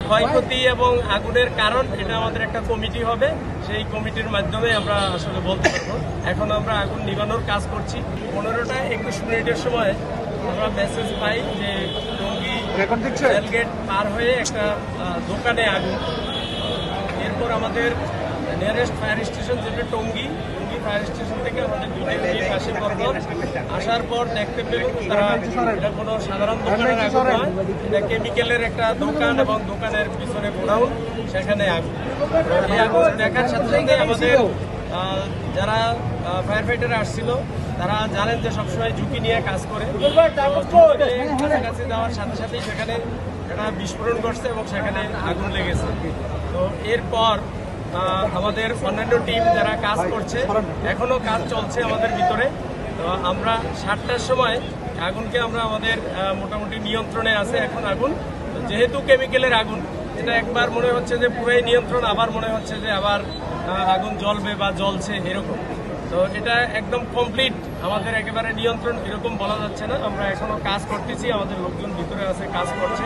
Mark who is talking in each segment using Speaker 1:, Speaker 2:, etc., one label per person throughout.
Speaker 1: ক্ষয়ক্ষতি এবং আগুনের কারণ এটা আমাদের একটা কমিটি হবে, সেই কমিটির মাধ্যমে আমরা আসলে বলতে পারবো। এখন আমরা আগুন নিভানোর কাজ করছি। 15টা 21 সময় আমরা মেসেজ পাই যে টঙ্গী রেলগেট পার হয়ে একটা দোকানে আগুন। এরপর আমাদের নিয়ারেস্ট ফায়ার স্টেশন যেটা টঙ্গী ফায়ার স্টেশন থেকে আমাদের আসার পর দেখতে পেল তারা এটা কোনো সাধারণ দোকানের আগুন নয়, এটা কেমিক্যালের একটা দোকান এবং দোকানের পিছনে গোডাউন, সেখানে আগুন। এই আগুন দেখার সাথে সাথে আমাদের যারা ফায়ার ফাইটার আসছিল তারা জানেন যে সবসময় ঝুঁকি নিয়ে কাজ করে, কাছাকাছি যাওয়ার সাথে সাথেই সেখানে একটা বিস্ফোরণ ঘটছে এবং সেখানে আগুন লেগেছে। তো এরপর আমাদের অন্যান্য টিম যারা কাজ করছে, এখনো কাজ চলছে আমাদের ভিতরে। তো আমরা 7টার সময় আগুনকে আমরা আমাদের মোটামুটি নিয়ন্ত্রণে আছে এখন আগুন। যেহেতু কেমিক্যালের আগুন, এটা একবার মনে হচ্ছে যে পুরাই নিয়ন্ত্রণ, আবার মনে হচ্ছে যে আবার আগুন জ্বলবে বা জ্বলছে এরকম। তো এটা একদম কমপ্লিট আমাদের একেবারে নিয়ন্ত্রণ এরকম বলা যাচ্ছে না। আমরা এখনো কাজ করতেছি, আমাদের লোকজন ভিতরে আছে, কাজ করছে।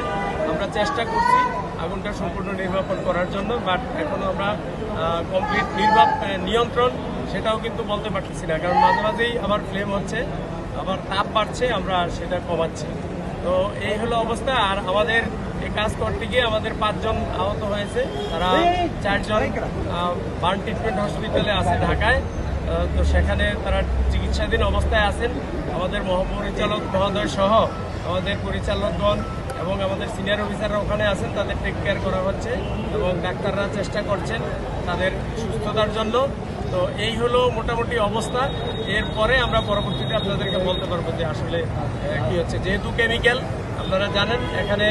Speaker 1: আমরা চেষ্টা করছি আগুনটা সম্পূর্ণ নির্বাপন করার জন্য, বাট এখনো আমরা কমপ্লিট নিয়ন্ত্রণ সেটাও কিন্তু বলতে পারতেছি না, কারণ মাঝে মাঝেই আবার ফ্লেম হচ্ছে, আবার তাপ বাড়ছে, আমরা সেটা কমাচ্ছি। তো এই হলো অবস্থা। আর আমাদের এই কাজ করতে গিয়ে আমাদের 5 জন আহত হয়েছে, তারা 4 জন বার্ন ট্রিটমেন্ট হসপিটালে আছে ঢাকায়। তো সেখানে তারা চিকিৎসাধীন অবস্থায় আছেন। আমাদের মহাপরিচালক মহোদয় সহ আমাদের পরিচালকগণ এবং আমাদের সিনিয়র অফিসাররা ওখানে আছেন, তাদের টেক কেয়ার করা হচ্ছে এবং ডাক্তাররা চেষ্টা করছেন তাদের সুস্থতার জন্য। তো এই হলো মোটামুটি অবস্থা। এরপরে আমরা পরবর্তীতে আপনাদেরকে বলতে পারবো যে আসলে কি হচ্ছে। যেহেতু কেমিক্যাল আপনারা জানেন, এখানে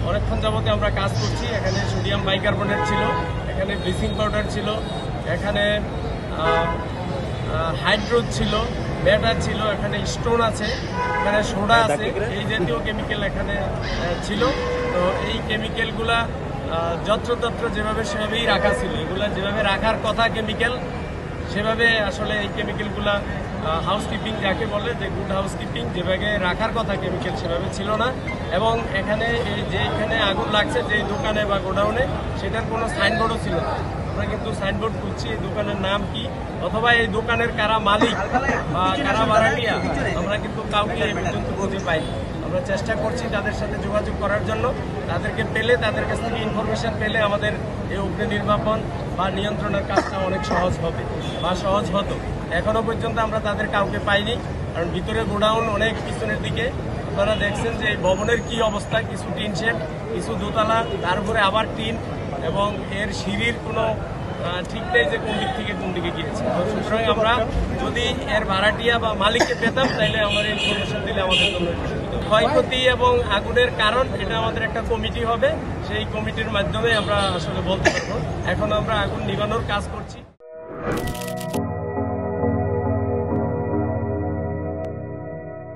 Speaker 1: অনেকক্ষণ যাবতে আমরা কাজ করছি। এখানে সোডিয়াম বাইকার্বনেট ছিল, এখানে ব্লিচিং পাউডার ছিল, এখানে হাইড্রোজ ছিল, ব্যাটার ছিল, এখানে স্টোন আছে, এখানে সোডা আছে, এই জাতীয় কেমিক্যাল এখানে ছিল। তো এই কেমিক্যালগুলা যত্রতত্র যেভাবে সেভাবেই রাখা ছিল, এগুলা যেভাবে রাখার কথা কেমিক্যাল, সেভাবে আসলে এই কেমিক্যালগুলা হাউসকিপিং যাকে বলে, যে গুড হাউসকিপিং, যেভাবে রাখার কথা কেমিক্যাল সেভাবে ছিল না। এবং এখানে এখানে আগুন লাগছে যে দোকানে বা গোডাউনে, সেটার কোনো সাইনবোর্ডও ছিল না। আমরা কিন্তু সাইনবোর্ড খুঁজছি এই দোকানের নাম কি, অথবা এই দোকানের কারা মালিক বা কারা ভাড়াটিয়া, আমরা কিন্তু কাউকে এই পর্যন্ত খুঁজে পাইনি। আমরা চেষ্টা করছি তাদের সাথে যোগাযোগ করার জন্য, তাদেরকে পেলে, তাদের কাছ থেকে ইনফরমেশন পেলে আমাদের এই অগ্নি নির্বাপন বা নিয়ন্ত্রণের কাজটা অনেক সহজ হবে বা সহজ হতো। এখনো পর্যন্ত আমরা তাদের কাউকে পাইনি, কারণ ভিতরে গোডাউন অনেক পিছনের দিকে। আপনারা দেখছেন যে এই ভবনের কি অবস্থা, কিছু টিন শেড, কিছু দোতলা, তার উপরে আবার টিন, এবং এর সিঁড়ির কোনো ঠিক নেই যে কোন দিক থেকে কোন দিকে গিয়েছে। সুতরাং আমরা যদি এর ভাড়াটিয়া বা মালিককে পেতাম, তাহলে আমার ইনফরমেশন দিলে আমাদের জন্য ক্ষয়ক্ষতি এবং আগুনের কারণ এটা আমাদের একটা কমিটি হবে, সেই কমিটির মাধ্যমে আমরা আসলে বলতে পারবো। এখন আমরা আগুন নিভানোর কাজ করছি।